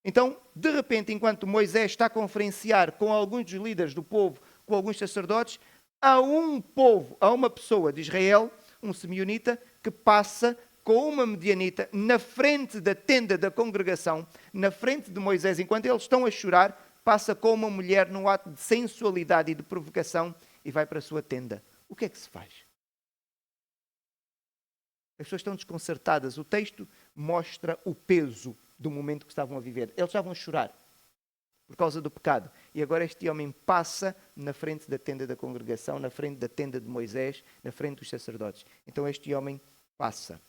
Então, de repente, enquanto Moisés está a conferenciar com alguns dos líderes do povo, com alguns sacerdotes, há um povo, há uma pessoa de Israel, um simeonita, que passa com uma medianita na frente da tenda da congregação, na frente de Moisés, enquanto eles estão a chorar, passa com uma mulher num ato de sensualidade e de provocação e vai para a sua tenda. O que é que se faz? As pessoas estão desconcertadas. O texto mostra o peso do momento que estavam a viver. Eles estavam a chorar por causa do pecado. E agora este homem passa na frente da tenda da congregação, na frente da tenda de Moisés, na frente dos sacerdotes. Então este homem passa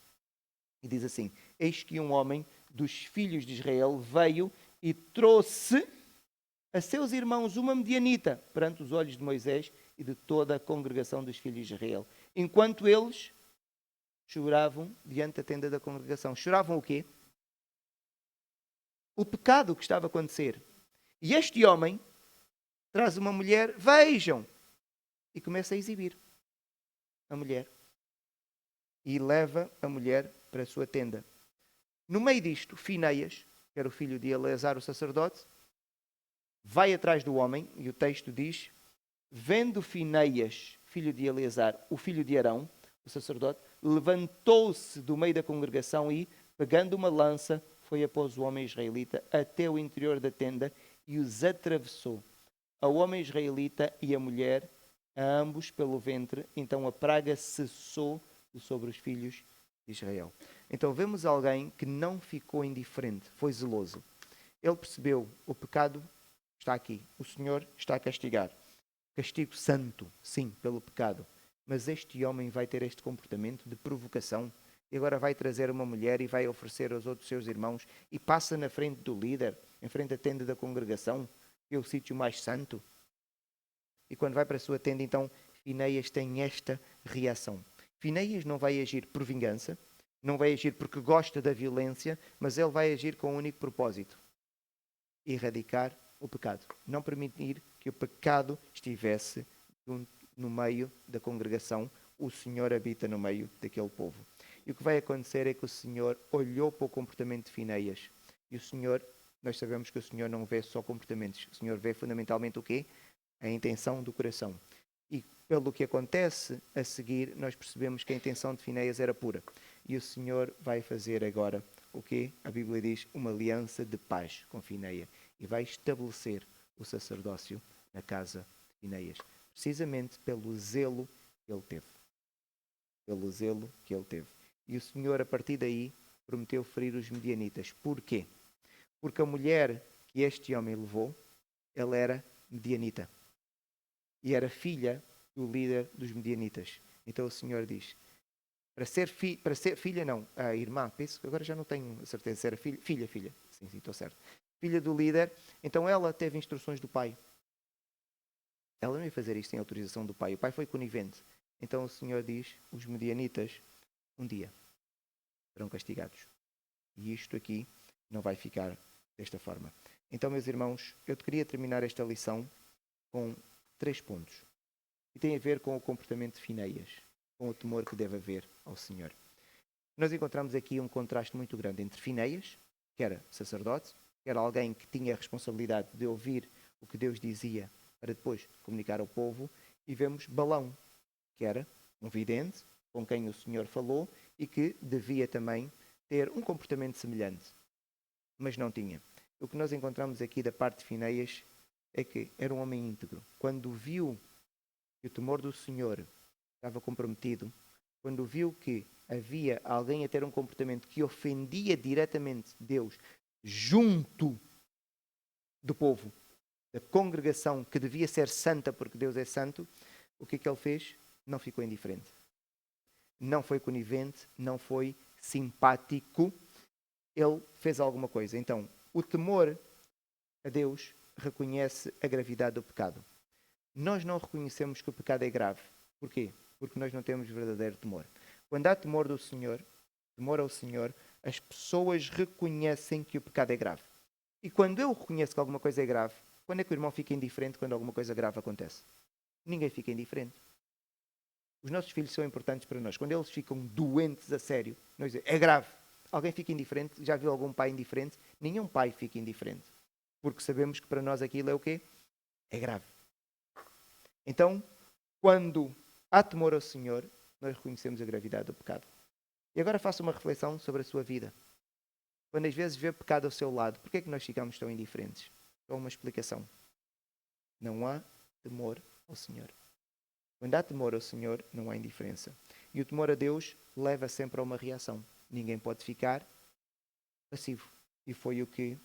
e diz assim: eis que um homem dos filhos de Israel veio e trouxe a seus irmãos uma medianita perante os olhos de Moisés e de toda a congregação dos filhos de Israel. Enquanto eles choravam diante da tenda da congregação. Choravam o quê? O pecado que estava a acontecer. E este homem traz uma mulher, vejam, e começa a exibir a mulher. E leva a mulher para a sua tenda. No meio disto, Finéias, que era o filho de Eleazar, o sacerdote, vai atrás do homem, e o texto diz: vendo Finéias, filho de Eleazar, o filho de Arão, o sacerdote, levantou-se do meio da congregação e, pegando uma lança, foi após o homem israelita até o interior da tenda e os atravessou, ao homem israelita e a mulher, a ambos pelo ventre. Então a praga cessou sobre os filhos de Israel. Então vemos alguém que não ficou indiferente, foi zeloso. Ele percebeu: o pecado está aqui, o Senhor está a castigar. Castigo santo, sim, pelo pecado. Mas este homem vai ter este comportamento de provocação e agora vai trazer uma mulher e vai oferecer aos outros seus irmãos e passa na frente do líder, em frente da tenda da congregação, que é o sítio mais santo. E quando vai para a sua tenda, então, Finéias tem esta reação. Finéias não vai agir por vingança, não vai agir porque gosta da violência, mas ele vai agir com um único propósito: erradicar o pecado. Não permitir que o pecado estivesse no meio da congregação. O Senhor habita no meio daquele povo. E o que vai acontecer é que o Senhor olhou para o comportamento de Finéias. E o Senhor, nós sabemos que o Senhor não vê só comportamentos. O Senhor vê fundamentalmente o quê? A intenção do coração. E pelo que acontece a seguir, nós percebemos que a intenção de Finéias era pura. E o Senhor vai fazer agora o quê? A Bíblia diz: uma aliança de paz com Finéias. E vai estabelecer o sacerdócio na casa de Finéias. Precisamente pelo zelo que ele teve. Pelo zelo que ele teve. E o Senhor, a partir daí, prometeu ferir os medianitas. Porquê? Porque a mulher que este homem levou, ela era medianita. E era filha do líder dos medianitas. Então o Senhor diz: para ser filha, não, a irmã, penso que agora já não tenho a certeza se era filha. Sim, estou certo. Filha do líder, então ela teve instruções do pai. Ela não ia fazer isto sem autorização do pai. O pai foi conivente. Então o Senhor diz: os medianitas, um dia, serão castigados. E isto aqui não vai ficar desta forma. Então, meus irmãos, eu queria terminar esta lição com 3 pontos. E tem a ver com o comportamento de Finéias, com o temor que deve haver ao Senhor. Nós encontramos aqui um contraste muito grande entre Finéias, que era sacerdote, que era alguém que tinha a responsabilidade de ouvir o que Deus dizia para depois comunicar ao povo, e vemos Balão, que era um vidente com quem o Senhor falou e que devia também ter um comportamento semelhante, mas não tinha. O que nós encontramos aqui da parte de Finéias é que era um homem íntegro. Quando viu que o temor do Senhor estava comprometido, quando viu que havia alguém a ter um comportamento que ofendia diretamente Deus junto do povo, da congregação que devia ser santa porque Deus é santo, o que é que ele fez? Não ficou indiferente. Não foi conivente, não foi simpático. Ele fez alguma coisa. Então, o temor a Deus reconhece a gravidade do pecado. Nós não reconhecemos que o pecado é grave. Porquê? Porque nós não temos verdadeiro temor. Quando há temor do Senhor, temor ao Senhor, as pessoas reconhecem que o pecado é grave. E quando eu reconheço que alguma coisa é grave, quando é que o irmão fica indiferente quando alguma coisa grave acontece? Ninguém fica indiferente. Os nossos filhos são importantes para nós. Quando eles ficam doentes a sério, nós dizemos, é grave. Alguém fica indiferente? Já viu algum pai indiferente? Nenhum pai fica indiferente. Porque sabemos que para nós aquilo é o quê? É grave. Então, quando há temor ao Senhor, nós reconhecemos a gravidade do pecado. E agora faça uma reflexão sobre a sua vida. Quando às vezes vê pecado ao seu lado, porquê é que nós ficamos tão indiferentes? Só uma explicação. Não há temor ao Senhor. Quando há temor ao Senhor, não há indiferença. E o temor a Deus leva sempre a uma reação. Ninguém pode ficar passivo. E foi o que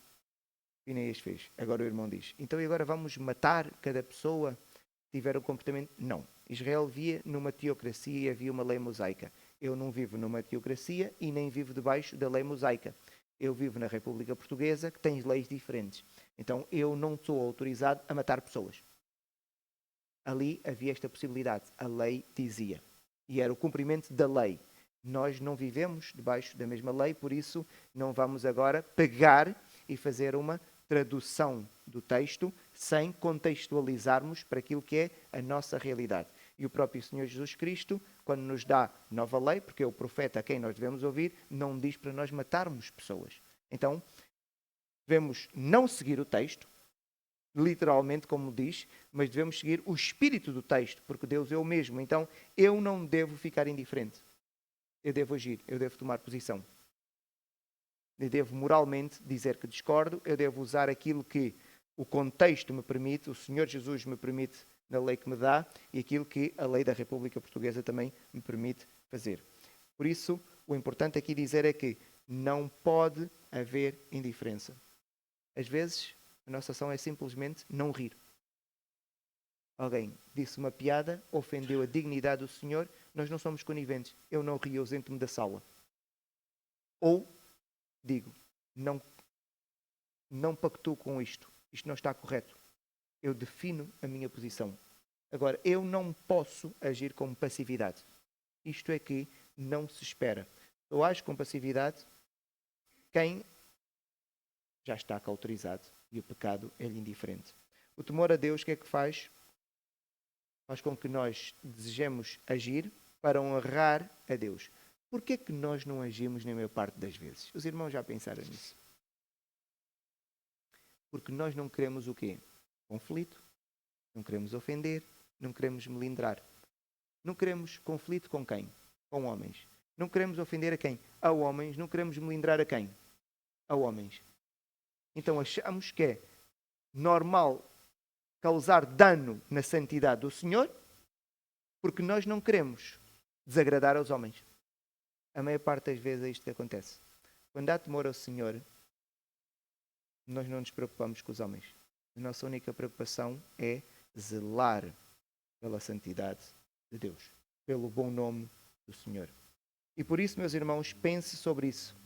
Finéias fez. Agora o irmão diz, então e agora vamos matar cada pessoa que tiver um comportamento? Não. Israel via numa teocracia e havia uma lei mosaica. Eu não vivo numa teocracia e nem vivo debaixo da lei mosaica. Eu vivo na República Portuguesa, que tem leis diferentes. Então eu não sou autorizado a matar pessoas. Ali havia esta possibilidade. A lei dizia. E era o cumprimento da lei. Nós não vivemos debaixo da mesma lei, por isso não vamos agora pegar e fazer uma tradução do texto sem contextualizarmos para aquilo que é a nossa realidade. E o próprio Senhor Jesus Cristo, quando nos dá nova lei, porque é o profeta a quem nós devemos ouvir, não diz para nós matarmos pessoas. Então, devemos não seguir o texto, literalmente como diz, mas devemos seguir o espírito do texto, porque Deus é o mesmo. Então, eu não devo ficar indiferente. Eu devo agir, eu devo tomar posição. Eu devo moralmente dizer que discordo, eu devo usar aquilo que o contexto me permite, o Senhor Jesus me permite na lei que me dá e aquilo que a lei da República Portuguesa também me permite fazer. Por isso, o importante aqui dizer é que não pode haver indiferença. Às vezes, a nossa ação é simplesmente não rir. Alguém disse uma piada, ofendeu a dignidade do Senhor, nós não somos coniventes. Eu não rio, ausento-me da sala. Ou digo, não pactuo com isto. Isto não está correto. Eu defino a minha posição. Agora, eu não posso agir com passividade. Isto é que não se espera. Eu ajo com passividade quem já está cauterizado e o pecado é-lhe indiferente. O temor a Deus, o que é que faz? Faz com que nós desejemos agir para honrar a Deus. Porquê é que nós não agimos na maior parte das vezes? Os irmãos já pensaram nisso? Porque nós não queremos o quê? Conflito. Não queremos ofender. Não queremos melindrar. Não queremos conflito com quem? Com homens. Não queremos ofender a quem? A homens. Não queremos melindrar a quem? A homens. Então achamos que é normal causar dano na santidade do Senhor porque nós não queremos desagradar aos homens. A maior parte das vezes é isto que acontece. Quando há temor ao Senhor, nós não nos preocupamos com os homens. A nossa única preocupação é zelar pela santidade de Deus, pelo bom nome do Senhor. E por isso, meus irmãos, pense sobre isso.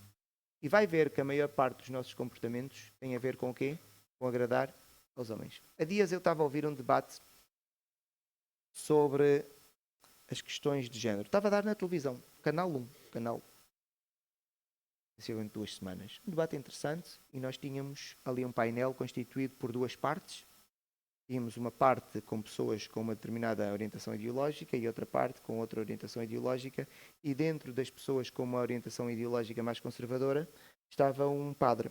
E vai ver que a maior parte dos nossos comportamentos tem a ver com o quê? Com agradar aos homens. Há dias eu estava a ouvir um debate sobre as questões de género. Estava a dar na televisão, Canal 1, sensivelmente 2 semanas. Um debate interessante e nós tínhamos ali um painel constituído por 2 partes. Tínhamos uma parte com pessoas com uma determinada orientação ideológica e outra parte com outra orientação ideológica e dentro das pessoas com uma orientação ideológica mais conservadora estava um padre.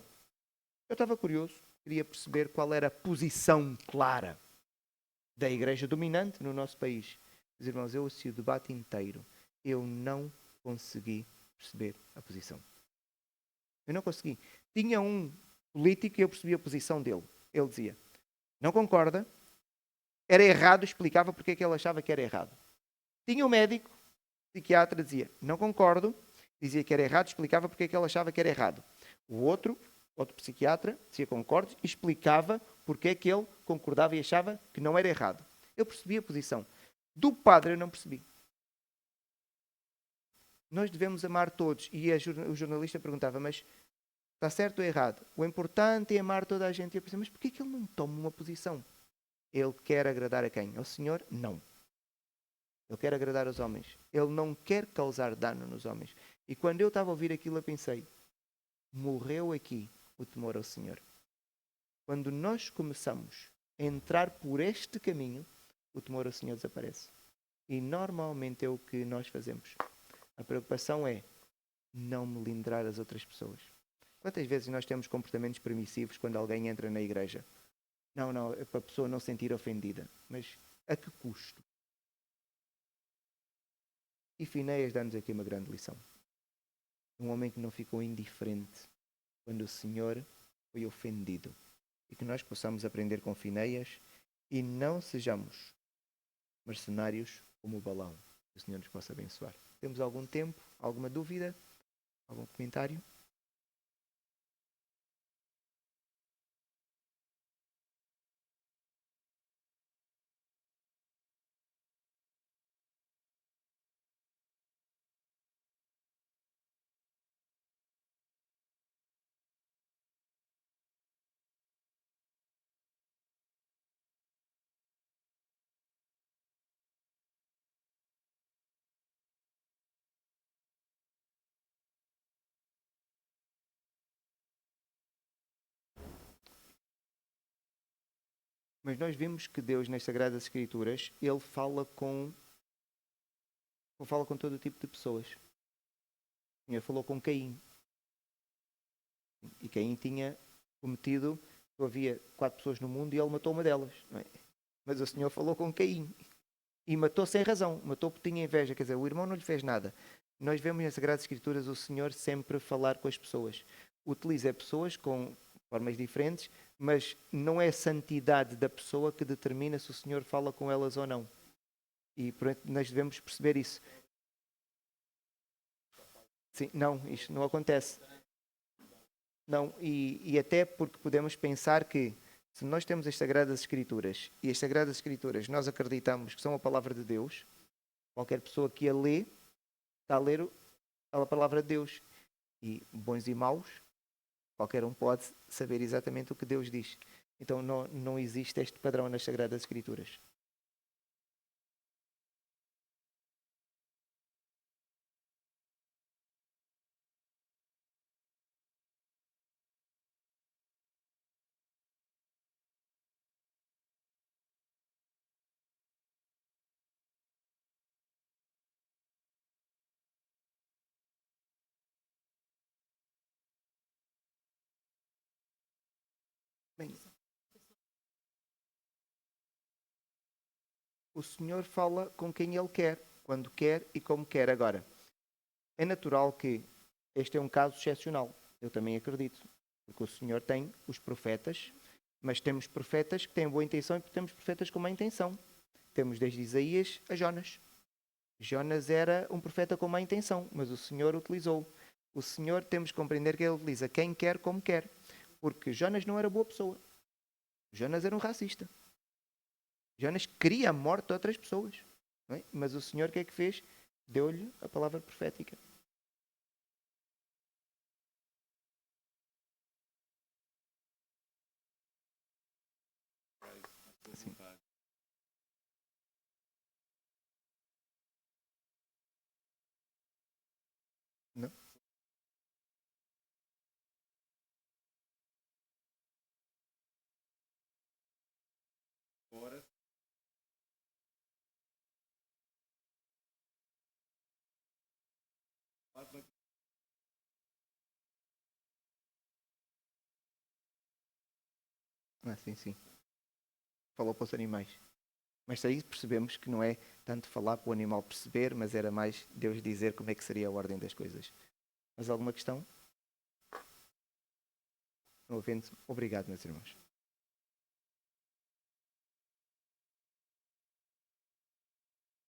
Eu estava curioso, queria perceber qual era a posição clara da igreja dominante no nosso país. Meus irmãos, eu assisti o debate inteiro. Eu não consegui perceber a posição. Eu não consegui. Tinha um político e eu percebi a posição dele. Ele dizia, não concorda, era errado, explicava porque é que ele achava que era errado. Tinha um médico, psiquiatra, dizia, não concordo, dizia que era errado, explicava porque é que ele achava que era errado. O outro psiquiatra, dizia concordo, e explicava porque é que ele concordava e achava que não era errado. Eu percebi a posição. Do padre eu não percebi. Nós devemos amar todos. E o jornalista perguntava, mas está certo ou errado? O importante é amar toda a gente. E eu pensei, mas porquê que ele não toma uma posição? Ele quer agradar a quem? Ao Senhor? Não. Ele quer agradar aos homens. Ele não quer causar dano nos homens. E quando eu estava a ouvir aquilo, eu pensei, morreu aqui o temor ao Senhor. Quando nós começamos a entrar por este caminho, o temor ao Senhor desaparece. E normalmente é o que nós fazemos. A preocupação é não melindrar as outras pessoas. Quantas vezes nós temos comportamentos permissivos quando alguém entra na igreja? Não, é para a pessoa não se sentir ofendida. Mas a que custo? E Finéias dá-nos aqui uma grande lição. Um homem que não ficou indiferente quando o Senhor foi ofendido. E que nós possamos aprender com Finéias e não sejamos mercenários como o Balaão. Que o Senhor nos possa abençoar. Temos algum tempo? Alguma dúvida? Algum comentário? Mas nós vimos que Deus, nas Sagradas Escrituras, Ele fala com todo tipo de pessoas. O Senhor falou com Caim. E Caim tinha cometido, havia 4 pessoas no mundo e ele matou uma delas. Não é? Mas o Senhor falou com Caim. E matou sem razão. Matou porque tinha inveja. Quer dizer, o irmão não lhe fez nada. Nós vemos nas Sagradas Escrituras o Senhor sempre falar com as pessoas. Utiliza pessoas com formas diferentes, mas não é a santidade da pessoa que determina se o Senhor fala com elas ou não. E portanto, nós devemos perceber isso. Sim, não, isto não acontece. Não, e até porque podemos pensar que se nós temos as Sagradas Escrituras e as Sagradas Escrituras nós acreditamos que são a palavra de Deus, qualquer pessoa que a lê está a ler a palavra de Deus. E bons e maus, qualquer um pode saber exatamente o que Deus diz. Então não existe este padrão nas Sagradas Escrituras. Bem, o Senhor fala com quem Ele quer, quando quer e como quer. Agora, é natural que este é um caso excepcional. Eu também acredito. Porque o Senhor tem os profetas, mas temos profetas que têm boa intenção e temos profetas com má intenção. Temos desde Isaías a Jonas. Jonas era um profeta com má intenção, mas o Senhor utilizou. O Senhor temos que compreender que Ele utiliza quem quer como quer. Porque Jonas não era boa pessoa. Jonas era um racista. Jonas queria a morte de outras pessoas. Não é? Mas o Senhor o que é que fez? Deu-lhe a palavra profética. Sim. Não? Ah, sim. Falou para os animais. Mas aí percebemos que não é tanto falar para o animal perceber, mas era mais Deus dizer como é que seria a ordem das coisas. Mas alguma questão? Não havendo, obrigado, meus irmãos.